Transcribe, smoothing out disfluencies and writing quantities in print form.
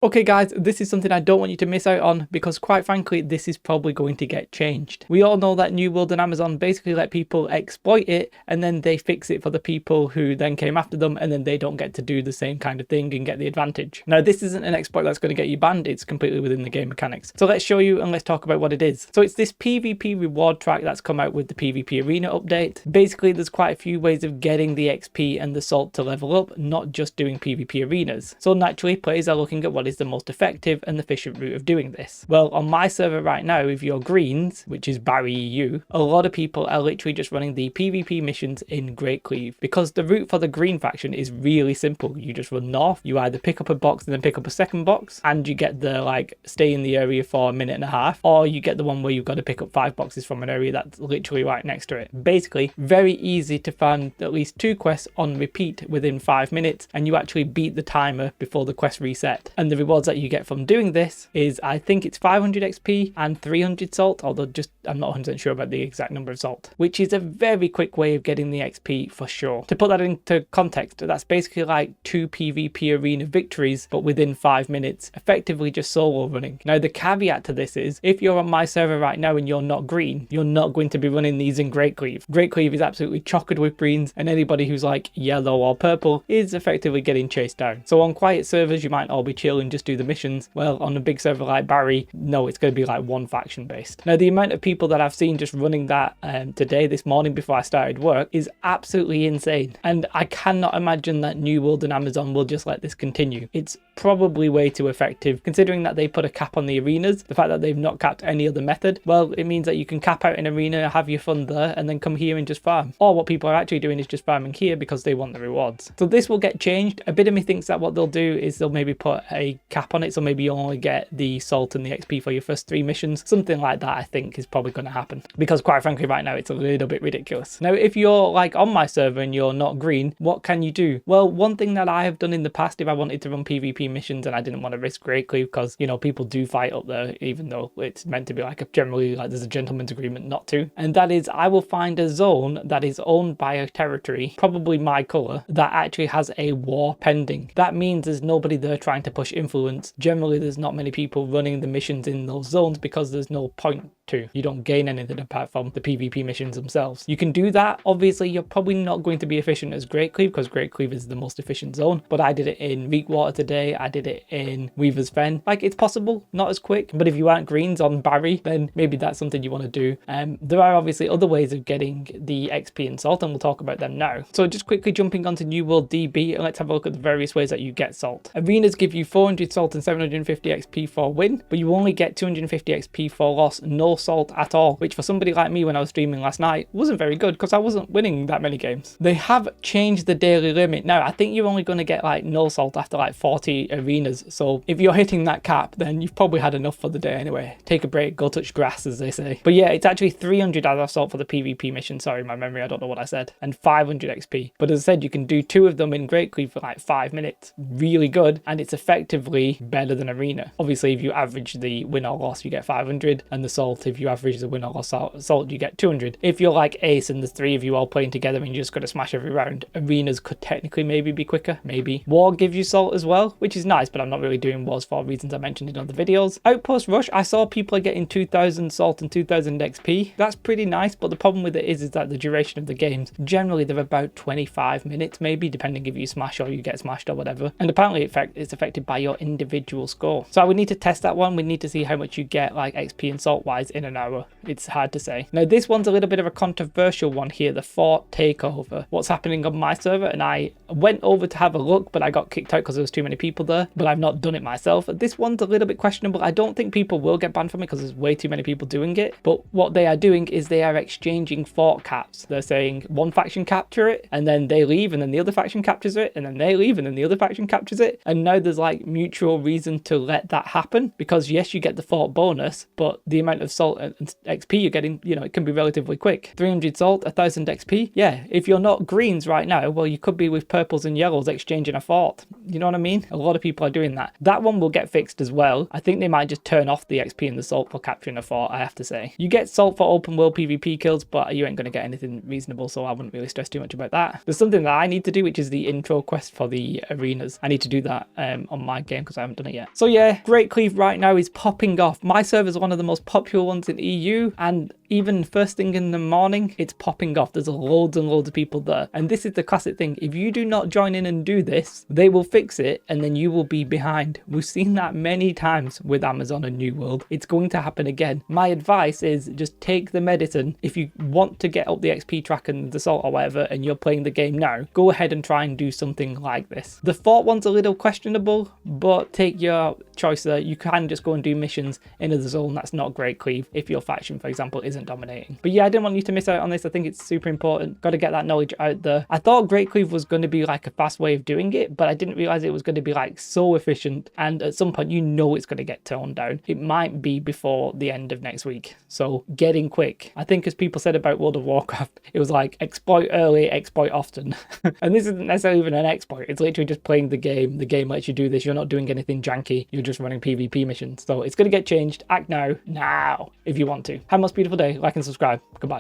Okay guys, this is something I don't want you to miss out on because quite frankly, this is probably going to get changed. We all know that New World and Amazon basically let people exploit it and then they fix it for the people who then came after them and then they don't get to do the same kind of thing and get the advantage. Now, this isn't an exploit that's going to get you banned, it's completely within the game mechanics. So let's show you and let's talk about what it is. So it's this PvP reward track that's come out with the PvP Arena update. Basically, there's quite a few ways of getting the XP and the salt to level up, not just doing PvP arenas. So naturally, players are looking at what is the most effective and efficient route of doing this. Well, on my server right now, if you're greens, which is Barry EU, a lot of people are literally just running the PvP missions in Great Cleave because the route for the green faction is really simple. You just run north, you either pick up a box and then pick up a second box, and you get the stay in the area for a minute and a half, or you get the one where you've got to pick up 5 boxes from an area that's literally right next to it. Basically, very easy to find at least 2 quests on repeat within 5 minutes, and you actually beat the timer before the quest reset. And the rewards that you get from doing this is, I think it's 500 XP and 300 salt, although I'm not 100% sure about the exact number of salt, which is a very quick way of getting the XP for sure. To put that into context, that's basically like 2 PvP arena victories, but within 5 minutes, effectively just solo running. Now, the caveat to this is, if you're on my server right now and you're not green, you're not going to be running these in Great Cleave. Great Cleave is absolutely chocked with greens, and anybody who's like yellow or purple is effectively getting chased down. So on quiet servers, you might all be chill and just do the missions. Well, on a big server like Barry, no, it's going to be like one faction based. Now, the amount of people that I've seen just running that this morning before I started work is absolutely insane. And I cannot imagine that New World and Amazon will just let this continue. It's probably way too effective considering that they put a cap on the arenas. The fact that they've not capped any other method, well, it means that you can cap out an arena, have your fun there, and then come here and just farm. Or what people are actually doing is just farming here because they want the rewards. So this will get changed. A bit of me thinks that what they'll do is they'll maybe put a cap on it, so maybe you'll only get the salt and the XP for your first 3 missions. Something like that I think is probably going to happen because quite frankly right now it's a little bit ridiculous. Now, if you're like on my server and you're not green, what can you do? Well, one thing that I have done in the past if I wanted to run PvP missions and I didn't want to risk Great Cleave, because you know people do fight up there even though it's meant to be generally there's a gentleman's agreement not to, and that is I will find a zone that is owned by a territory, probably my colour, that actually has a war pending. That means there's nobody there trying to push influence. Generally there's not many people running the missions in those zones because there's no point to. You don't gain anything apart from the PvP missions themselves. You can do that. Obviously you're probably not going to be efficient as Great Cleave because Great Cleave is the most efficient zone, but I did it in Reekwater today, I did it in Weaver's Fen. It's possible, not as quick, but if you aren't greens on Barry, then maybe that's something you want to do. There are obviously other ways of getting the XP and salt, and we'll talk about them now. So just quickly jumping onto New World DB, and let's have a look at the various ways that you get salt. Arenas give you 400 salt and 750 XP for win, but you only get 250 XP for loss, no salt at all, which for somebody like me when I was streaming last night wasn't very good because I wasn't winning that many games. They have changed the daily limit. Now, I think you're only going to get no salt after 40 arenas, so if you're hitting that cap, then you've probably had enough for the day anyway. Take a break, go touch grass, as they say. But yeah, it's actually 300 Azoth salt for the PvP mission. Sorry, my memory, I don't know what I said. And 500 XP. But as I said, you can do 2 of them in Great Cleave for 5 minutes. Really good, and it's effectively better than Arena. Obviously, if you average the win or loss, you get 500, and the salt, if you average the win or loss salt, you get 200. If you're like Ace and there's 3 of you all playing together and you just got to smash every round, Arenas could technically maybe be quicker, maybe. War gives you salt as well, which is nice, but I'm not really doing wars for reasons I mentioned in other videos. Outpost Rush, I saw people are getting 2000 salt and 2000 XP. That's pretty nice, but the problem with it is that the duration of the games, generally they're about 25 minutes maybe, depending if you smash or you get smashed or whatever. And apparently it's affected by your individual score. So I would need to test that one. We need to see how much you get XP and salt wise in an hour. It's hard to say. Now this one's a little bit of a controversial one here, the fort takeover. What's happening on my server, and I went over to have a look, but I got kicked out because there was too many people there, but I've not done it myself. This one's a little bit questionable. I don't think people will get banned from it because there's way too many people doing it, but what they are doing is they are exchanging fort caps. They're saying one faction capture it and then they leave, and then the other faction captures it, and then they leave, and then the other faction captures it, and now there's mutual reason to let that happen because yes, you get the fort bonus, but the amount of salt and XP you're getting, you know, it can be relatively quick. 300 salt, 1000 XP. Yeah, if you're not greens right now, well, you could be with purples and yellows exchanging a fort. You know what I mean? A lot of people are doing that. That one will get fixed as well. I think they might just turn off the XP and the salt for capturing a fort, I have to say. You get salt for open world PvP kills, but you ain't going to get anything reasonable, so I wouldn't really stress too much about that. There's something that I need to do, which is the intro quest for the arenas. I need to do that on my game because I haven't done it yet. So yeah, Great Cleave right now is popping off. My server is one of the most popular ones in EU, and even first thing in the morning, it's popping off. There's loads and loads of people there. And this is the classic thing. If you do not join in and do this, they will fix it and then you will be behind. We've seen that many times with Amazon and New World. It's going to happen again. My advice is just take the medicine. If you want to get up the XP track and the salt or whatever, and you're playing the game now, go ahead and try and do something like this. The fort one's a little questionable, but take your choice there. You can just go and do missions in the zone. That's not Great Cleave if your faction, for example, isn't dominating. But yeah, I didn't want you to miss out on this. I think it's super important. Got to get that knowledge out there. I thought Great Cleave was going to be like a fast way of doing it, but I didn't realize it was going to be like so efficient, and at some point you know it's going to get toned down. It might be before the end of next week, so getting quick. I think as people said about World of Warcraft, it was like exploit early, exploit often. And this isn't necessarily even an exploit. It's literally just playing the game. The game lets you do this. You're not doing anything janky. You're just running PvP missions. So it's going to get changed. Act now if you want to. Have a most beautiful day. Like and subscribe. Goodbye.